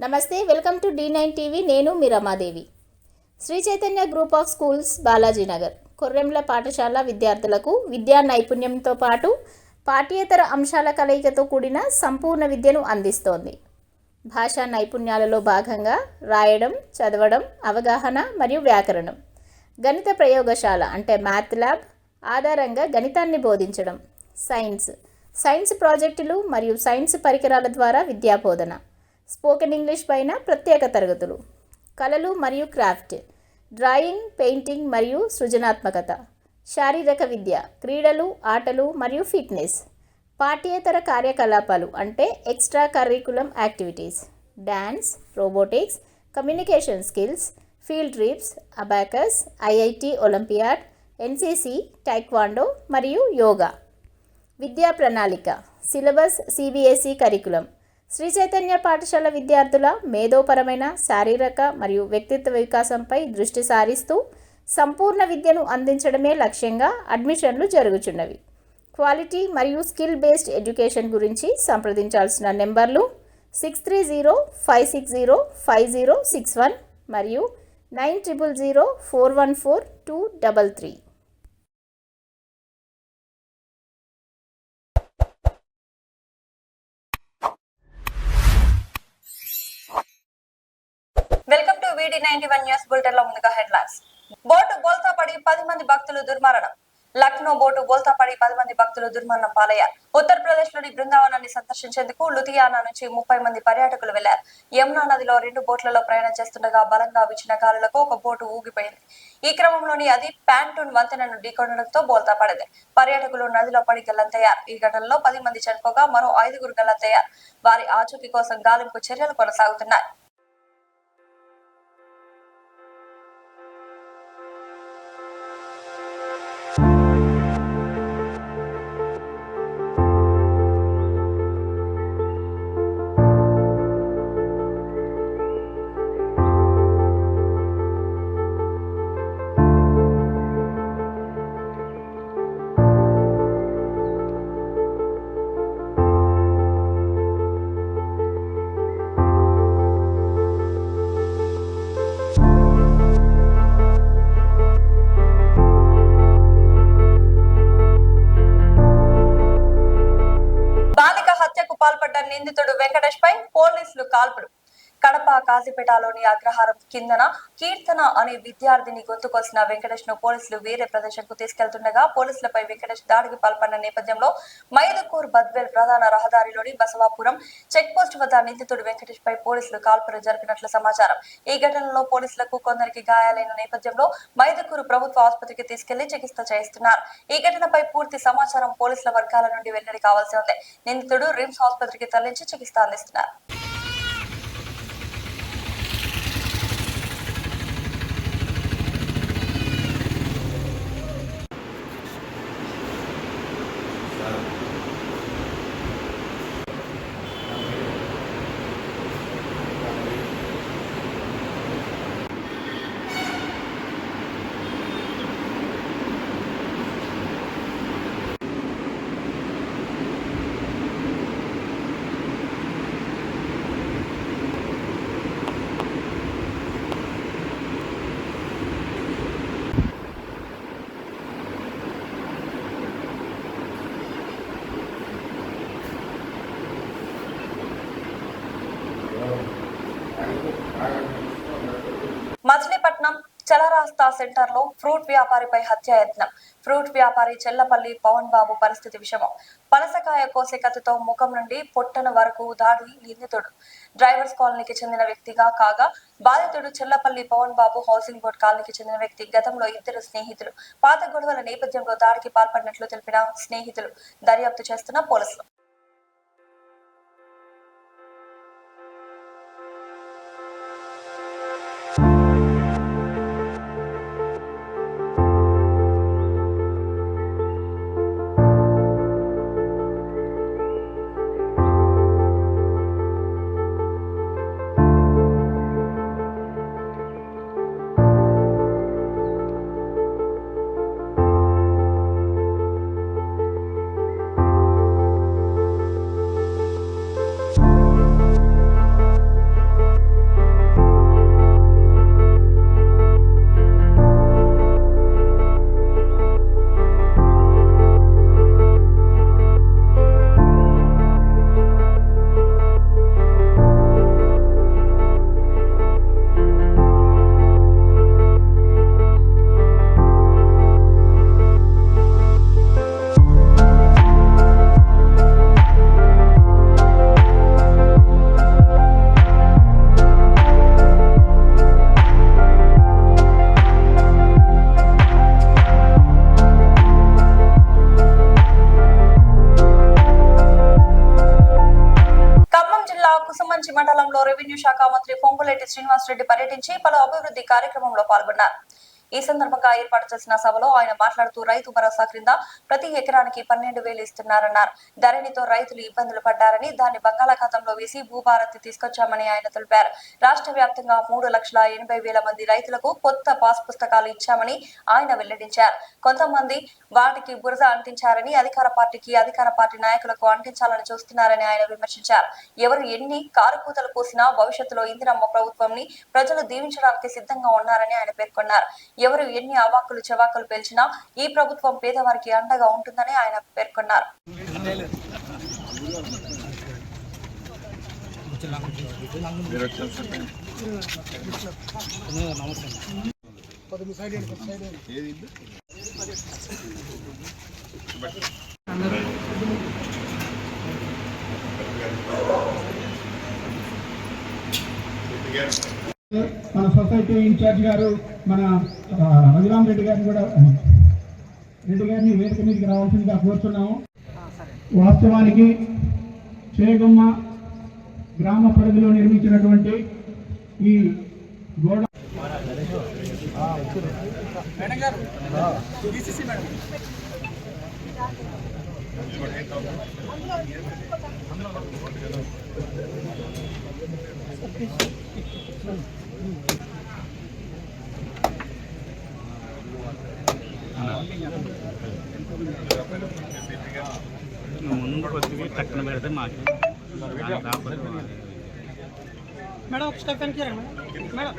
నమస్తే, welcome to D9 TV. నేను మీ Ramadevi. Sri Chaitanya group of schools, Balajinagar, Korremula పాఠశాల విద్యార్థులకు విద్యా నైపుణ్యంతో పాటు పాఠ్యేతర అంశాల కలయికతో కూడిన సంపూర్ణ విద్యను అందిస్తోంది. భాషా నైపుణ్యాలలో భాగంగా రాయడం, చదవడం, అవగాహన మరియు వ్యాకరణం, గణిత ప్రయోగశాల అంటే మ్యాథ్ ల్యాబ్ ఆధారంగా గణితాన్ని బోధించడం, సైన్స్ ప్రాజెక్టులు మరియు సైన్స్ పరికరాల ద్వారా విద్యాబోధన, స్పోకెన్ ఇంగ్లీష్ పైన ప్రత్యేక తరగతులు, కళలు మరియు క్రాఫ్ట్, డ్రాయింగ్, పెయింటింగ్ మరియు సృజనాత్మకత, శారీరక విద్య, క్రీడలు, ఆటలు మరియు ఫిట్నెస్, పాఠ్యేతర కార్యకలాపాలు అంటే extra curriculum activities, dance, robotics, communication skills, field trips, abacus, IIT olympiad, NCC, taekwondo మరియు యోగా. విద్యా ప్రణాళిక, syllabus CBSE curriculum. Sri Chaitanya పాఠశాల విద్యార్థుల మేధోపరమైన, శారీరక మరియు వ్యక్తిత్వ వికాసంపై దృష్టి సారిస్తూ సంపూర్ణ విద్యను అందించడమే లక్ష్యంగా అడ్మిషన్లు జరుగుచున్నవి. క్వాలిటీ మరియు స్కిల్ బేస్డ్ ఎడ్యుకేషన్ గురించి సంప్రదించాల్సిన నెంబర్లు 6305605061 మరియు 9004142233. Welcome to VD91 news bulletin లో ముందుగా హెడ్లైన్స్. బోటు బోల్తా పడి 10 మంది భక్తులు దుర్మరణం. లక్నో బోటు బోల్తా పడి 10 మంది భక్తులు దుర్మరణం పాలయ్యారు. ఉత్తరప్రదేశ్ లోని బృందావనాన్ని సందర్శించేందుకు లుధియానా నుంచి 30 మంది పర్యాటకులు వెళ్లారు. యమునా నదిలో 2 బోట్లలో ప్రయాణం చేస్తుండగా బలంగా వీచిన గాలులకు ఒక బోటు ఊగిపోయింది. ఈ క్రమంలోని అది ప్యాంటూన్ వంతెనను ఢీకొనడంతో బోల్తా పడింది. పర్యాటకులు నదిలో పడి గల్లంతయ్యారు. ఈ ఘటనలో 10 మంది చనిపోగా మరో 5గురు గల్లంతయ్యారు. వారి ఆచూకీ కోసం గాలింపు చర్యలు కొనసాగుతున్నాయి. పాల్పడ్డ నిందితుడు వెంకటేష్ పై పోలీసులు కాల్పులు. కడప కాజీపేటలోని అగ్రహారం కిందన కీర్తన అనే విద్యార్థిని గొంతుకొసిన వెంకటేష్ ను పోలీసులు వేరే ప్రదేశంకు తీసుకెళ్తుండగా పోలీసులపై వెంకటేష్ దాడికి పాల్పడిన నేపథ్యంలో మైదుకూర్ బద్వేల్ ప్రధాన రహదారిలోని బసవాపురం చెక్ పోస్ట్ వద్ద నిందితుడు వెంకటేష్ పై పోలీసులు కాల్పులు జరిపినట్లు సమాచారం. ఈ ఘటనలో పోలీసులకు కొందరికి గాయాలైన నేపథ్యంలో మైదుకూరు ప్రభుత్వ ఆసుపత్రికి తీసుకెళ్లి చికిత్స చేయిస్తున్నారు. ఈ ఘటనపై పూర్తి సమాచారం పోలీసుల వర్గాల నుండి వెల్లడి కావాల్సి ఉంది. నిందితుడు రిమ్స్ ఆసుపత్రికి తరలించి చికిత్స అందిస్తున్నారు. మచిలీపట్నం చలరాస్తా సెంటర్ లో ఫ్రూట్ వ్యాపారిపై హత్యాయత్నం. ఫ్రూట్ వ్యాపారి చెల్లపల్లి పవన్ బాబు పరిస్థితి విషమం. పనసకాయ కోసే కత్తితో ముఖం నుండి పొట్టన వరకు దాడి. నిందితుడు డ్రైవర్స్ కాలనీకి చెందిన వ్యక్తిగా కాగా బాధితుడు చెల్లపల్లి పవన్ బాబు హౌసింగ్ బోర్డ్ కాలనీకి చెందిన వ్యక్తి. గతంలో ఇద్దరు స్నేహితులు పాత గొడవల నేపథ్యంలో దాడికి పాల్పడినట్లు తెలిపిన స్నేహితులు దర్యాప్తు చేస్తున్న పోలీసులు. శాఖ మంత్రి పొంగులేటి శ్రీనివాసరెడ్డి పర్యటించి పలు అభివృద్ధి కార్యక్రమంలో పాల్గొన్నారు. ఈ సందర్భంగా ఏర్పాటు చేసిన సభలో ఆయన మాట్లాడుతూ రైతు భరోసా క్రింద ప్రతి ఎకరానికి 12,000 ఇస్తున్నారన్నారు. ధరణితో రైతులు ఇబ్బందులు పడ్డారని దాన్ని బంగాళాఖాతంలో వేసి భూభారతి తీసుకొచ్చామని ఆయన తెలిపారు. రాష్ట్ర వ్యాప్తంగా 3,80,000 మంది రైతులకు కొత్త పాస్ పుస్తకాలు ఇచ్చామని ఆయన వెల్లడించారు. కొంతమంది వాటికి బురద అంటించారని అధికార పార్టీ నాయకులకు అంటించాలని చూస్తున్నారని ఆయన విమర్శించారు. ఎవరు ఎన్ని కారుకూతలు పోసినా భవిష్యత్తులో ఇందిరమ్మ ప్రభుత్వంని ప్రజలు దీవించడానికి సిద్ధంగా ఉన్నారని ఆయన పేర్కొన్నారు. ఎవరు ఎన్ని అవాకులు చెవాకులు పేల్చినా ఈ ప్రభుత్వం పేదవారికి అండగా ఉంటుందని ఆయన పేర్కొన్నారు. మన సొసైటీ ఇన్ఛార్జ్ గారు మన రఘురామ్ రెడ్డి గారిని కూడా వేదిక మీదకి రావాల్సిందిగా కోరుతున్నాము. వాస్తవానికి చేగుమ్మ గ్రామ పరిధిలో నిర్మించినటువంటి ఈ గోడ ముందు కొద్దిగా చక్కన పెడితే మాకు మేడం ఒక స్టెప్ వెనక్కి మేడం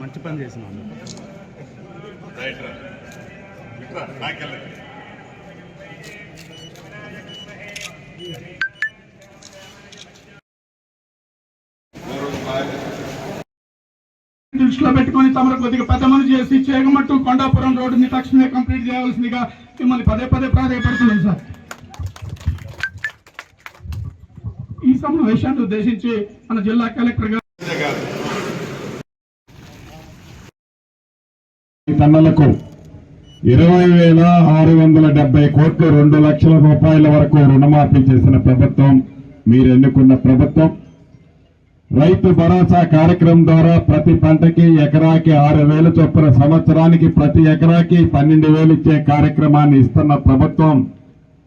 మంచి పని చేసినాను. దృష్టిలో పెట్టుకుని తమరు కొద్దిగా పెద్ద మనసు చేసి చేగమట్టు కొండాపురం రోడ్డుని తక్షణమే కంప్లీట్ చేయవలసిందిగా మిమ్మల్ని పదే ప్రాధాన్యపడుతున్నాం సార్. ఈ సమావేశాన్ని ఉద్దేశించి మన జిల్లా కలెక్టర్ గారు టన్నులకు 20,670 కోట్లు 2 లక్షల రూపాయల వరకు రుణమాఫీ చేసిన ప్రభుత్వం మీరు ఎన్నుకున్న ప్రభుత్వం. రైతు భరోసా కార్యక్రమం ద్వారా ప్రతి పంటకి ఎకరాకి 6,000 చొప్పున సంవత్సరానికి ప్రతి ఎకరాకి 12,000 ఇచ్చే కార్యక్రమాన్ని ఇస్తున్న ప్రభుత్వం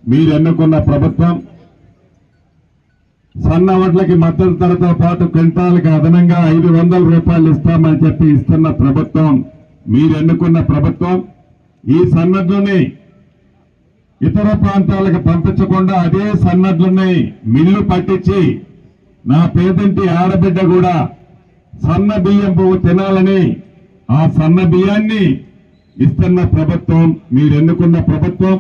మీరు ఎన్నుకున్న ప్రభుత్వం. సన్న వడ్లకి మద్దతు ధరతో పాటు క్వింటాల్కి అదనంగా 500 రూపాయలు ఇస్తామని చెప్పి ఇస్తున్న ప్రభుత్వం మీరు ఎన్నుకున్న ప్రభుత్వం. ఈ సన్నడ్లని ఇతర ప్రాంతాలకు పంపించకుండా అదే సన్నడ్లని మిల్లు పట్టించి నా పేదింటి ఆడబిడ్డ కూడా సన్న బియ్యం పువ్వు తినాలని ఆ సన్న బియ్యాన్ని ఇస్తున్న ప్రభుత్వం మీరు ఎన్నుకున్న ప్రభుత్వం.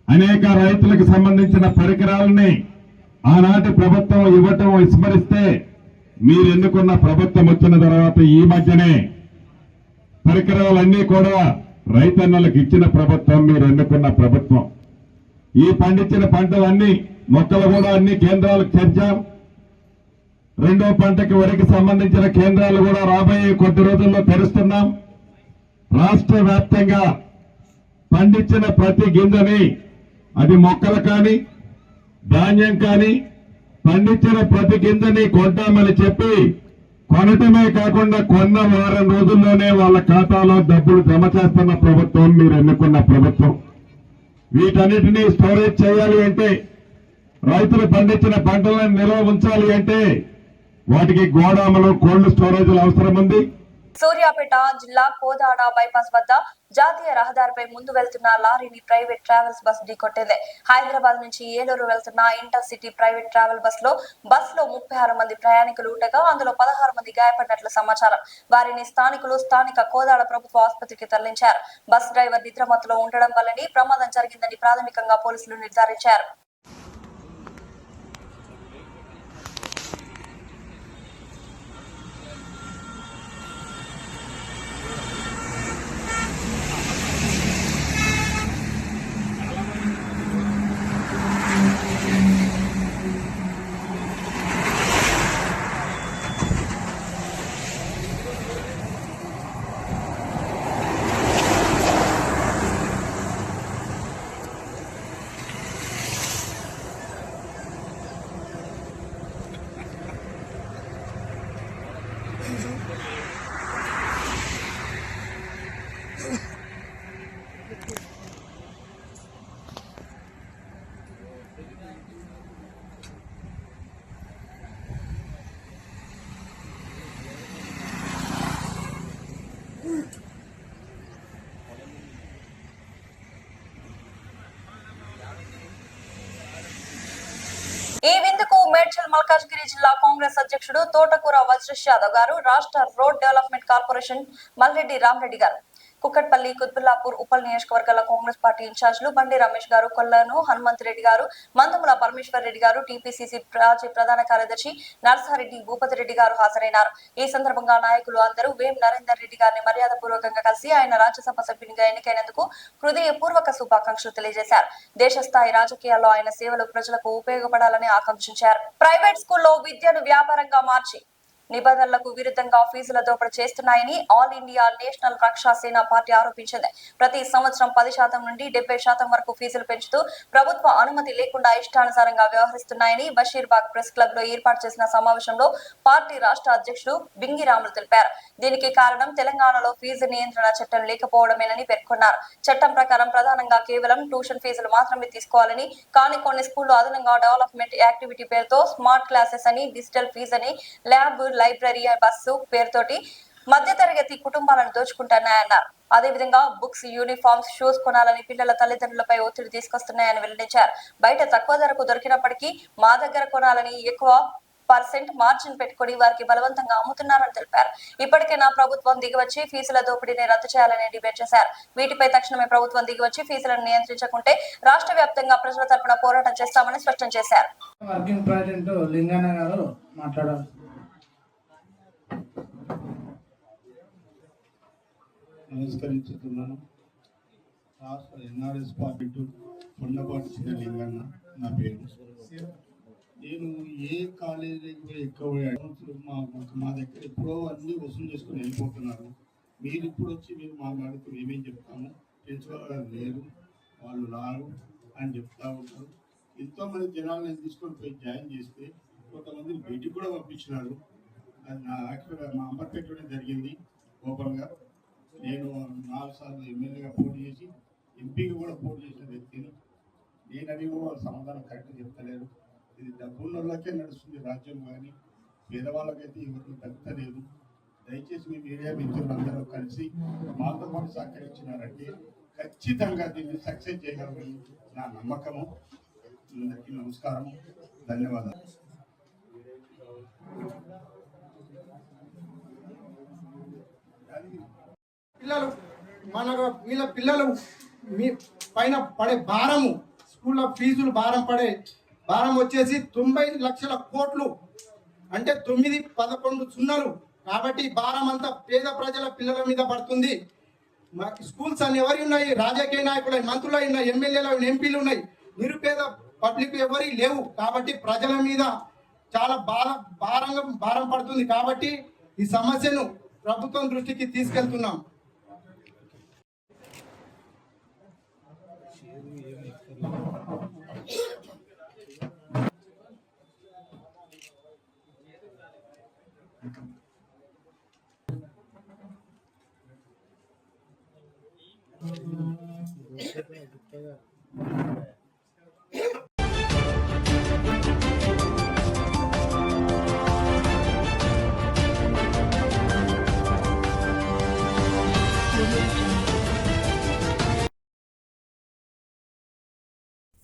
అనేక రైతులకు సంబంధించిన పరికరాలని ఆనాటి ప్రభుత్వం ఇవ్వటం విస్మరిస్తే మీరు ఎన్నుకున్న ప్రభుత్వం వచ్చిన తర్వాత ఈ మధ్యనే పరికరాలన్నీ కూడా రైతన్నలకు ఇచ్చిన ప్రభుత్వం మీరు ఎన్నుకున్న ప్రభుత్వం. ఈ పండించిన పంటలన్నీ మొక్కలు కూడా అన్ని కేంద్రాలకు చేర్చాం. రెండో పంటకి వరికి సంబంధించిన కేంద్రాలు కూడా రాబోయే కొద్ది రోజుల్లో తెరుస్తున్నాం. రాష్ట్ర వ్యాప్తంగా పండించిన ప్రతి గింజని అది మొక్కలు కానీ ధాన్యం కానీ పండించిన ప్రతి గింజని కొంటామని చెప్పి కొనటమే కాకుండా కొన్న వారం రోజుల్లోనే వాళ్ళ ఖాతాలో డబ్బులు జమ చేస్తున్న ప్రభుత్వం మీరు ఎన్నుకున్న ప్రభుత్వం. వీటన్నిటినీ స్టోరేజ్ చేయాలి అంటే, రైతులు పండించిన పంటలను నిల్వ ఉంచాలి అంటే వాటికి గోదాములు కోల్డ్ స్టోరేజ్లు అవసరం ఉంది. సూర్యాపేట జిల్లా కోదాడ బైపాస్ వద్ద జాతీయ రహదారిపై ముందు వెళ్తున్న లారీని ప్రైవేట్ ట్రావెల్స్ బస్ ఢీకొట్టింది. హైదరాబాద్ నుంచి ఏలూరు వెళ్తున్న ఇంటర్ సిటీ ప్రైవేట్ ట్రావెల్ బస్సులో 36 మంది ప్రయాణికులు ఉండగా అందులో 16 మంది గాయపడినట్లు సమాచారం. వారిని స్థానిక కోదాడ ప్రభుత్వ ఆసుపత్రికి తరలించారు. బస్ డ్రైవర్ నిద్రమత్తులో ఉండడం వల్లనే ప్రమాదం జరిగిందని ప్రాథమికంగా పోలీసులు నిర్ధారించారు. మేడ్చల్ మల్కాజ్గిరి జిల్లా కాంగ్రెస్ అధ్యక్షుడు తోటకూర వజ్రేష్ యాదవ్ గారు, రాష్ట్ర road development corporation Malreddy Rama Reddy గారు, కుక్కట్పల్లి, కుత్బుల్లాపూర్ ఉపల్ నియోజకవర్గాల కాంగ్రెస్ పార్టీ ఇన్ఛార్జ్లు బండి రమేష్ గారు, కొల్లను హనుమంత్ రెడ్డి గారు, మందముల పరమేశ్వర్ రెడ్డి గారు, టీపీసీసీ మాజీ ప్రధాన కార్యదర్శి నర్సారెడ్డి భూపతి రెడ్డి గారు హాజరైనారు. ఈ సందర్భంగా నాయకులు అందరూ వేం నరేందర్ రెడ్డి గారిని మర్యాదపూర్వకంగా కలిసి ఆయన రాజ్యసభ సభ్యునిగా ఎన్నికైనందుకు హృదయపూర్వక శుభాకాంక్షలు తెలియజేశారు. దేశ స్థాయి రాజకీయాల్లో ఆయన సేవలు ప్రజలకు ఉపయోగపడాలని ఆకాంక్షించారు. ప్రైవేట్ స్కూల్లో విద్యను వ్యాపారంగా మార్చి నిబంధనలకు విరుద్ధంగా ఫీజుల దోపిడీ చేస్తున్నాయని ఆల్ ఇండియా నేషనల్ రక్షా సేన పార్టీ ఆరోపించింది. ప్రతి సంవత్సరం 10% నుండి 70% వరకు ఫీజులు పెంచుతూ ప్రభుత్వ అనుమతి లేకుండా ఇష్టానుసారంగా వ్యవహరిస్తున్నాయని బషీర్బాగ్ ప్రెస్ క్లబ్ లో ఏర్పాటు చేసిన సమావేశంలో పార్టీ రాష్ట్ర అధ్యక్షుడు బింగిరాములు తెలిపారు. దీనికి కారణం తెలంగాణలో ఫీజు నియంత్రణ చట్టం లేకపోవడమేనని పేర్కొన్నారు. చట్టం ప్రకారం ప్రధానంగా కేవలం ట్యూషన్ ఫీజులు మాత్రమే తీసుకోవాలని, కానీ కొన్ని స్కూళ్లు అదనంగా డెవలప్మెంట్ యాక్టివిటీ పేరుతో స్మార్ట్ క్లాసెస్ అని, డిజిటల్ ఫీజు అని, ల్యాబ్, లైబ్రరీ, బస్సు పేరుతోటి మధ్యతరగతి కుటుంబాలను దోచుకుంటున్నాయన్నారు. అదేవిధంగా బుక్స్, యూనిఫామ్స్, షూస్ కొనాలని పిల్లల తల్లిదండ్రులపై ఒత్తిడి తీసుకొస్తున్నాయని వెల్లడించారు. బయట తక్కువ ధరకు దొరికినప్పటికీ మా దగ్గర కొనాలని ఎక్కువ % మార్జిన్ పెట్టుకుని వారికి బలవంతంగా అమ్ముతున్నారని తెలిపారు. ఇప్పటికైనా ప్రభుత్వం దిగివచ్చి ఫీజుల దోపిడీని రద్దు చేయాలని డిమాండ్ చేశారు. వీటిపై తక్షణమే ప్రభుత్వం దిగివచ్చి ఫీజులను నియంత్రించకుంటే రాష్ట్ర వ్యాప్తంగా ప్రజల తరపున పోరాటం చేస్తామని స్పష్టం చేశారు. వర్కింగ్ ప్రెసిడెంట్ లింగన్న గారు మాట్లాడారు. నమస్కరించుతున్నాను. రాష్ట్ర ఎన్ఆర్ఎస్ పార్టీ కొండపాటి చిన్న లింగన్న నా పేరు. నేను ఏ కాలేజీకి కూడా ఎక్కువ మా దగ్గర ఎప్పుడో అన్నీ వసూలు చేసుకుని వెళ్ళిపోతున్నారు. మీరు ఇప్పుడు వచ్చి మీరు మాట్లాడుతూ మేమేం చెప్తాము, ప్రిన్సిపల్ గారు లేరు, వాళ్ళు రారు అని చెప్తా ఉంటారు. ఎంతోమంది జనాలను తీసుకొని పోయి జాయిన్ చేస్తే కొంతమందిని బయటికి కూడా పంపించినారు. అది నా యాక్చువల్గా మా అమర్పేటలోనే జరిగింది. ఓపెన్గా నేను 4 సార్లు ఎమ్మెల్యేగా పోటీ చేసి ఎంపీగా కూడా పోటీ చేసిన వ్యక్తిని. నేను అడిగి కూడా సమాధానం కరెక్ట్గా చెప్తలేరు. ఇది డబ్బున్నోళ్ళకే నడుస్తుంది రాజ్యం, కానీ పేదవాళ్ళకైతే ఎవరికి దక్కలేదు. దయచేసి మీ మీడియా మిత్రులందరూ కలిసి మాతో పాటు సహకరించినారంటే ఖచ్చితంగా దీన్ని సక్సెస్ చేయగలరని నా నమ్మకము. అందరికీ నమస్కారం, ధన్యవాదాలు. వీళ్ళ పిల్లలు మీ పైన పడే భారము, స్కూల్లో ఫీజులు భారం వచ్చేసి 90 లక్షల కోట్లు, అంటే 9-11 సున్నాలు. కాబట్టి భారం అంతా పేద ప్రజల పిల్లల మీద పడుతుంది. స్కూల్స్ అన్ని ఎవరి ఉన్నాయి? రాజకీయ నాయకులు, మంత్రులు ఉన్నాయి, ఎమ్మెల్యేలు, ఎంపీలు ఉన్నాయి. నిరుపేద పబ్లిక్ ఎవరి లేవు. కాబట్టి ప్రజల మీద చాలా భారం పడుతుంది. కాబట్టి ఈ సమస్యను ప్రభుత్వం దృష్టికి తీసుకెళ్తున్నాం.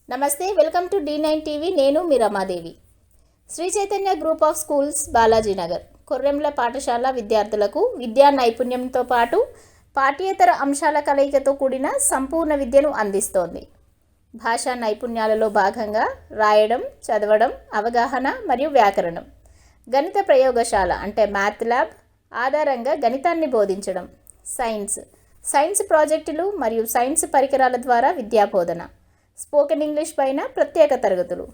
నమస్తే, వెల్కమ్ టు D9 టీవీ. నేను మీ Ramadevi. Sri Chaitanya group of schools Balajinagar Korremula పాఠశాల విద్యార్థులకు విద్యా నైపుణ్యంతో పాటు పాఠ్యేతర అంశాల కలయికతో కూడిన సంపూర్ణ విద్యను అందిస్తోంది. భాషా నైపుణ్యాలలో భాగంగా రాయడం, చదవడం, అవగాహన మరియు వ్యాకరణం, గణిత ప్రయోగశాల అంటే మ్యాథ్ ల్యాబ్ ఆధారంగా గణితాన్ని బోధించడం, సైన్స్ ప్రాజెక్టులు మరియు సైన్స్ పరికరాల ద్వారా విద్యాబోధన, స్పోకెన్ ఇంగ్లీష్ పైన ప్రత్యేక తరగతులు,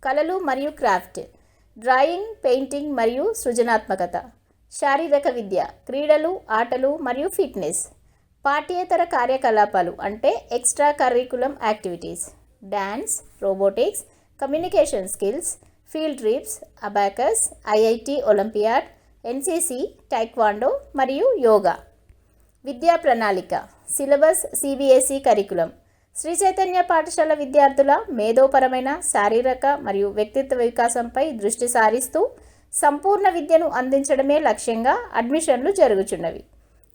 కళలు మరియు క్రాఫ్ట్, డ్రాయింగ్, పెయింటింగ్ మరియు సృజనాత్మకత, శారీరక విద్య, క్రీడలు, ఆటలు మరియు ఫిట్నెస్, పాఠ్యేతర కార్యకలాపాలు అంటే extra curriculum activities, dance, robotics, communication skills, field trips, abacus, IIT olympiad, NCC, taekwondo మరియు యోగా. విద్యా ప్రణాళిక, syllabus CBSE curriculum. Sri Chaitanya పాఠశాల విద్యార్థుల మేధోపరమైన, శారీరక మరియు వ్యక్తిత్వ వికాసంపై దృష్టి సారిస్తూ సంపూర్ణ విద్యను అందించడమే లక్ష్యంగా అడ్మిషన్లు జరుగుచున్నవి.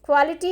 క్వాలిటీ